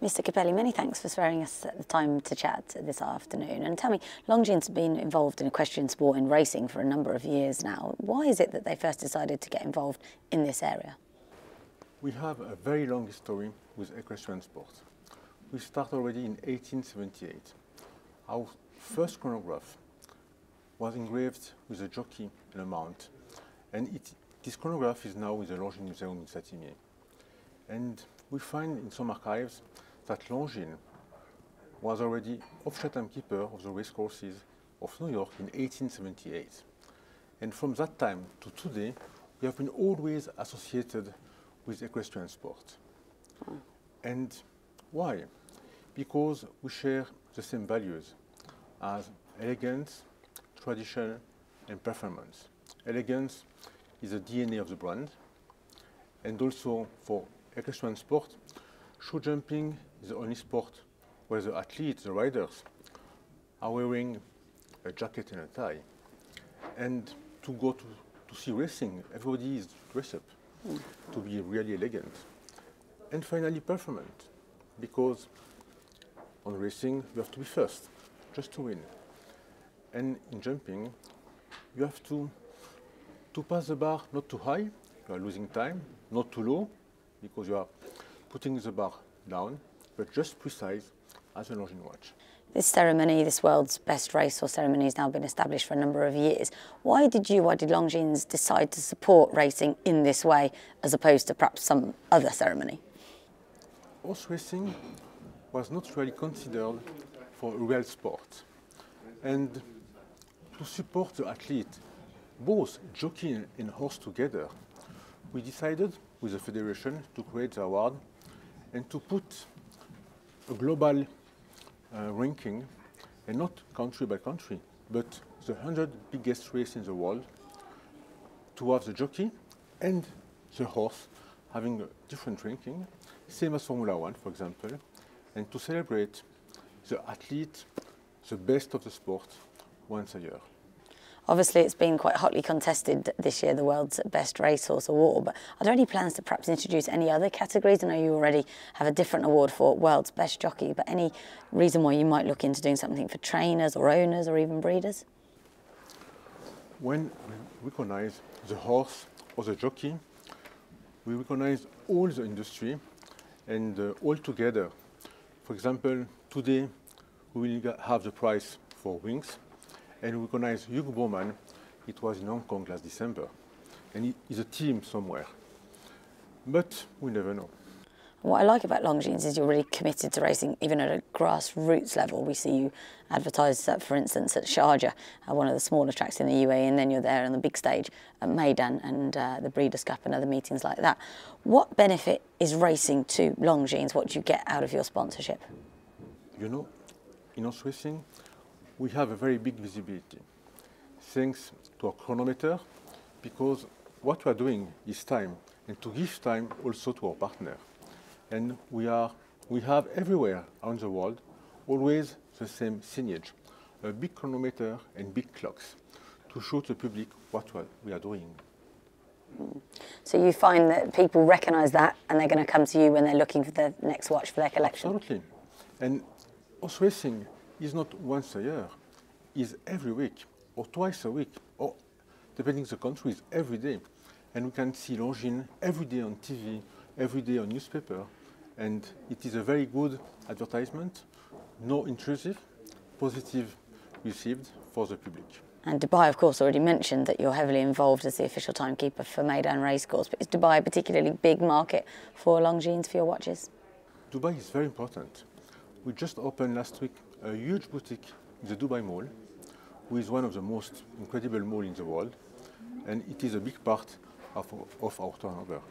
Mr. Capelli, many thanks for sparing us the time to chat this afternoon. And tell me, Longines have been involved in equestrian sport and racing for a number of years now. Why is it that they first decided to get involved in this area? We have a very long history with equestrian sport. We started already in 1878. Our first chronograph was engraved with a jockey and a mount. And this chronograph is now with the Longines Museum in Satigny. And we find in some archives that Longines was already official timekeeper of the racecourses of New York in 1878. And from that time to today, we have been always associated with equestrian sport. And why? Because we share the same values as elegance, tradition, and performance. Elegance is the DNA of the brand, and also for equestrian sport, show jumping is the only sport where the athletes, the riders, are wearing a jacket and a tie. And to go to see racing, everybody is dressed up to be really elegant. And finally, performance, because on racing, you have to be first, just to win. And in jumping, you have to pass the bar not too high, you are losing time, not too low, because you are putting the bar down, but just precise as a Longines watch. This ceremony, this world's best racehorse ceremony, has now been established for a number of years. Why did Longines decide to support racing in this way, as opposed to perhaps some other ceremony? Horse racing was not really considered for a real sport. And to support the athlete, both jockey and horse together, we decided with the federation to create the award and to put a global ranking, and not country by country, but the 100 biggest races in the world, to have the jockey and the horse having a different ranking, same as Formula 1, for example, and to celebrate the athlete, the best of the sport, once a year. Obviously, it's been quite hotly contested this year, the World's Best Racehorse Award, but are there any plans to perhaps introduce any other categories? I know you already have a different award for World's Best Jockey, but any reason why you might look into doing something for trainers or owners or even breeders? When we recognize the horse or the jockey, we recognize all the industry and all together. For example, today we will have the prize for wings, and we recognize Hugh Bowman. It was in Hong Kong last December, and he's a team somewhere. But we never know. What I like about Longines is you're really committed to racing, even at a grassroots level. We see you advertise, for instance, at Sharjah, one of the smaller tracks in the UAE, and then you're there on the big stage at Maidan and the Breeders' Cup and other meetings like that. What benefit is racing to Longines? What do you get out of your sponsorship? You know, in horse racing, we have a very big visibility, thanks to our chronometer, because what we are doing is time, and to give time also to our partner. And we have everywhere around the world always the same signage, a big chronometer and big clocks, to show to the public what we are doing. So you find that people recognise that, and they're going to come to you when they're looking for the next watch for their collection? Absolutely. And horse racing is not once a year, is every week, or twice a week, or depending on the country, is every day. And we can see Longines every day on TV, every day on newspaper, and it is a very good advertisement, no intrusive, positive received for the public. And Dubai, of course, already mentioned that you're heavily involved as the official timekeeper for Maidan Racecourse, but is Dubai a particularly big market for Longines for your watches? Dubai is very important. We just opened last week a huge boutique in the Dubai Mall, which is one of the most incredible malls in the world, and it is a big part of our turnover.